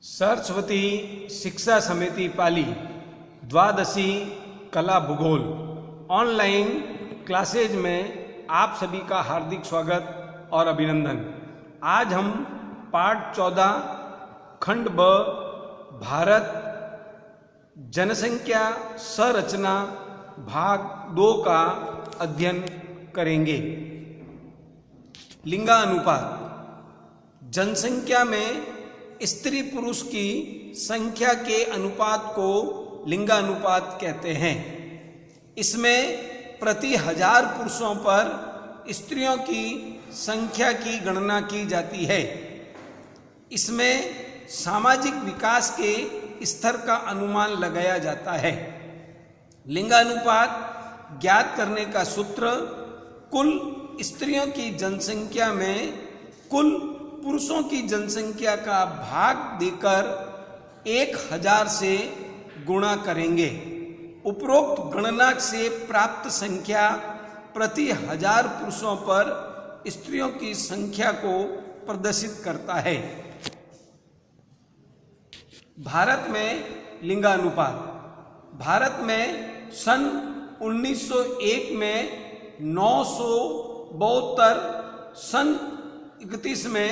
सरस्वती शिक्षा समिति पाली द्वादशी कला भूगोल ऑनलाइन क्लासेज में आप सभी का हार्दिक स्वागत और अभिनंदन। आज हम पाठ 14 खंड ब भारत जनसंख्या संरचना भाग 2 का अध्ययन करेंगे। लिंगानुपात। जनसंख्या में स्त्री पुरुष की संख्या के अनुपात को लिंगानुपात कहते हैं। इसमें प्रति 1000 पुरुषों पर स्त्रियों की संख्या की गणना की जाती है। इसमें सामाजिक विकास के स्तर का अनुमान लगाया जाता है। लिंगानुपात ज्ञात करने का सूत्र कुल स्त्रियों की जनसंख्या में कुल पुरुषों की जनसंख्या का भाग देकर 1000 से गुणा करेंगे। उपरोक्त गणना से प्राप्त संख्या प्रति 1000 पुरुषों पर स्त्रियों की संख्या को प्रदर्शित करता है। भारत में लिंगानुपात। भारत में सन 1901 में 972, सन 31 में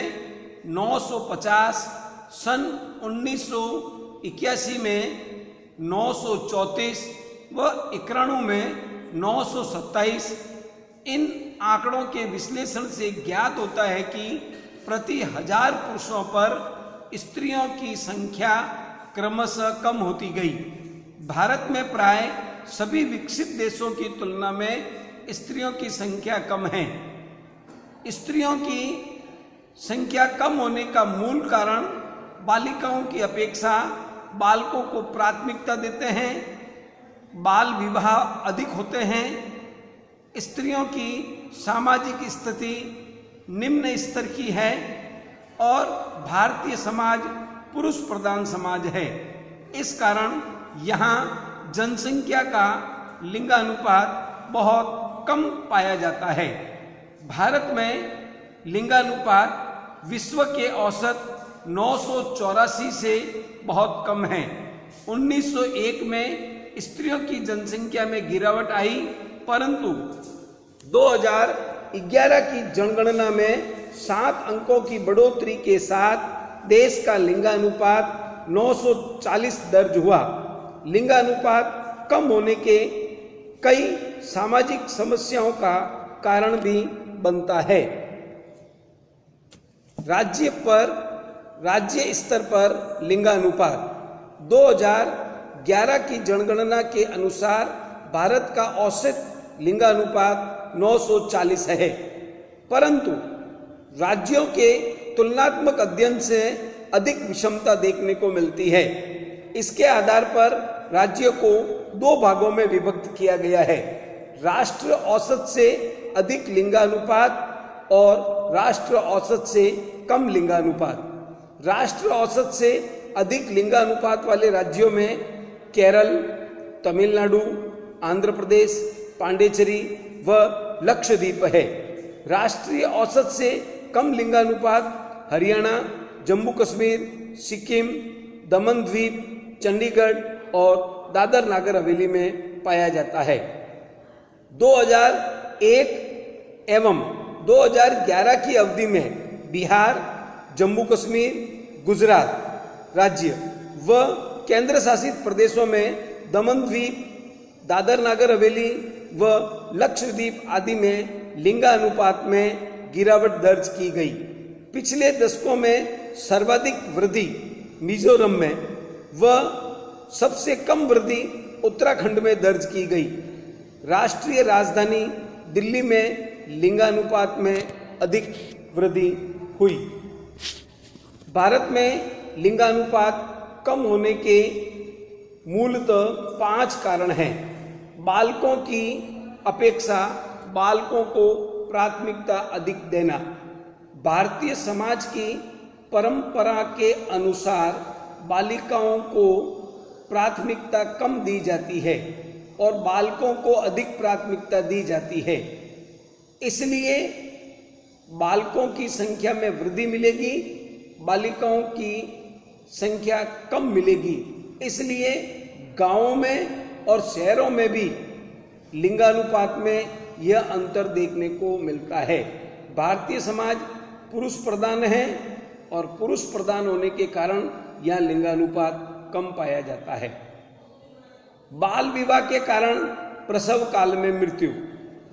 950, सन 1981 में 934 व 91 में 927। इन आंकड़ों के विश्लेषण से ज्ञात होता है कि प्रति 1000 पुरुषों पर स्त्रियों की संख्या क्रमशः कम होती गई। भारत में प्राय सभी विकसित देशों की तुलना में स्त्रियों की संख्या कम है। स्त्रियों की संख्या कम होने का मूल कारण बालिकाओं की अपेक्षा बालकों को प्राथमिकता देते हैं, बाल विवाह अधिक होते हैं, स्त्रियों की सामाजिक स्थिति निम्न स्तर की है और भारतीय समाज पुरुष प्रधान समाज है। इस कारण यहाँ जनसंख्या का लिंगानुपात बहुत कम पाया जाता है। भारत में लिंगानुपात विश्व के औसत 984 से बहुत कम है। 1901 में स्त्रियों की जनसंख्या में गिरावट आई, परंतु 2011 की जनगणना में 7 अंकों की बढ़ोतरी के साथ देश का लिंगानुपात 940 दर्ज हुआ। लिंगानुपात कम होने के कई सामाजिक समस्याओं का कारण भी बनता है। राज्य स्तर पर लिंगानुपात 2011 की जनगणना के अनुसार भारत का औसत लिंगानुपात 940 है, परंतु राज्यों के तुलनात्मक अध्ययन से अधिक विषमता देखने को मिलती है। इसके आधार पर राज्यों को 2 भागों में विभक्त किया गया है: राष्ट्र औसत से अधिक लिंगानुपात और राष्ट्र औसत से कम लिंगानुपात। राष्ट्र औसत से अधिक लिंगानुपात वाले राज्यों में केरल, तमिलनाडु, आंध्र प्रदेश, पांडिचेरी व लक्षद्वीप है। राष्ट्रीय औसत से कम लिंगानुपात हरियाणा, जम्मू कश्मीर, सिक्किम, दमन द्वीप, चंडीगढ़ और दादर नागर हवेली में पाया जाता है। 2001 एवं 2011 की अवधि में बिहार, जम्मू कश्मीर, गुजरात राज्य व केंद्र शासित प्रदेशों में दमन द्वीप, दादर नागर हवेली व लक्षद्वीप आदि में लिंगानुपात में गिरावट दर्ज की गई। पिछले दशकों में सर्वाधिक वृद्धि मिजोरम में व सबसे कम वृद्धि उत्तराखंड में दर्ज की गई। राष्ट्रीय राजधानी दिल्ली में लिंगानुपात में अधिक वृद्धि हुई। भारत में लिंगानुपात कम होने के मूलतः 5 कारण हैं। बालकों की अपेक्षा बालकों को प्राथमिकता अधिक देना। भारतीय समाज की परंपरा के अनुसार बालिकाओं को प्राथमिकता कम दी जाती है और बालकों को अधिक प्राथमिकता दी जाती है। इसलिए बालकों की संख्या में वृद्धि मिलेगी, बालिकाओं की संख्या कम मिलेगी। इसलिए गांवों में और शहरों में भी लिंगानुपात में यह अंतर देखने को मिलता है। भारतीय समाज पुरुष प्रधान है और पुरुष प्रधान होने के कारण यह लिंगानुपात कम पाया जाता है। बाल विवाह के कारण प्रसव काल में मृत्यु।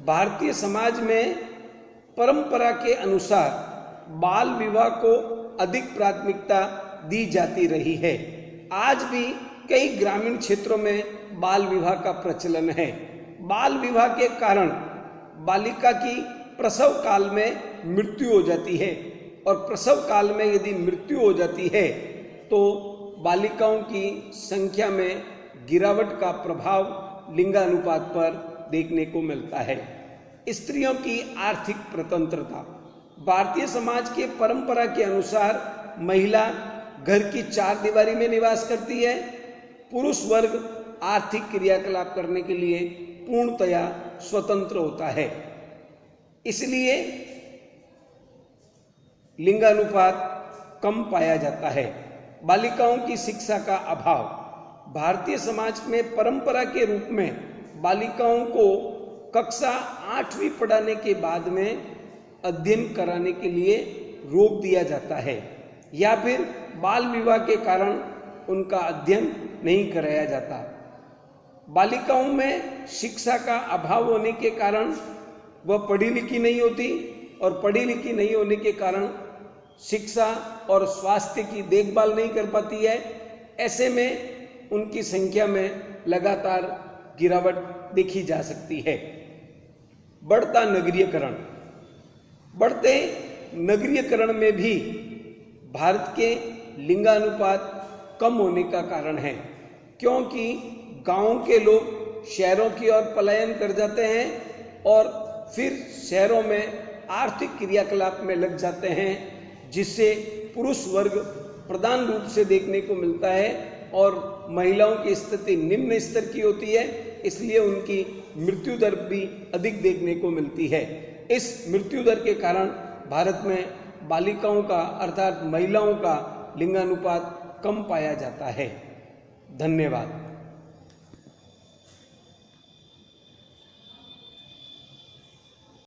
भारतीय समाज में परंपरा के अनुसार बाल विवाह को अधिक प्राथमिकता दी जाती रही है। आज भी कई ग्रामीण क्षेत्रों में बाल विवाह का प्रचलन है। बाल विवाह के कारण बालिका की प्रसव काल में मृत्यु हो जाती है और प्रसव काल में यदि मृत्यु हो जाती है तो बालिकाओं की संख्या में गिरावट का प्रभाव लिंगानुपात पर देखने को मिलता है। स्त्रियों की आर्थिक स्वतंत्रता। भारतीय समाज के परंपरा के अनुसार महिला घर की चार दीवारी में निवास करती है। पुरुष वर्ग आर्थिक क्रियाकलाप करने के लिए पूर्णतया स्वतंत्र होता है। इसलिए लिंगानुपात कम पाया जाता है। बालिकाओं की शिक्षा का अभाव। भारतीय समाज में परंपरा के रूप में बालिकाओं को कक्षा 8वीं पढ़ाने के बाद में अध्ययन कराने के लिए रोक दिया जाता है या फिर बाल विवाह के कारण उनका अध्ययन नहीं कराया जाता। बालिकाओं में शिक्षा का अभाव होने के कारण वह पढ़ी लिखी नहीं होती और पढ़ी लिखी नहीं होने के कारण शिक्षा और स्वास्थ्य की देखभाल नहीं कर पाती है। ऐसे में उनकी संख्या में लगातार गिरावट देखी जा सकती है। बढ़ता नगरीयकरण। बढ़ते नगरीयकरण में भी भारत के लिंगानुपात कम होने का कारण है, क्योंकि गांवों के लोग शहरों की ओर पलायन कर जाते हैं और फिर शहरों में आर्थिक क्रियाकलाप में लग जाते हैं, जिससे पुरुष वर्ग प्रधान रूप से देखने को मिलता है और महिलाओं की स्थिति निम्न स्तर की होती है। इसलिए उनकी मृत्यु दर भी अधिक देखने को मिलती है। इस मृत्यु दर के कारण भारत में बालिकाओं का अर्थात महिलाओं का लिंगानुपात कम पाया जाता है। धन्यवाद।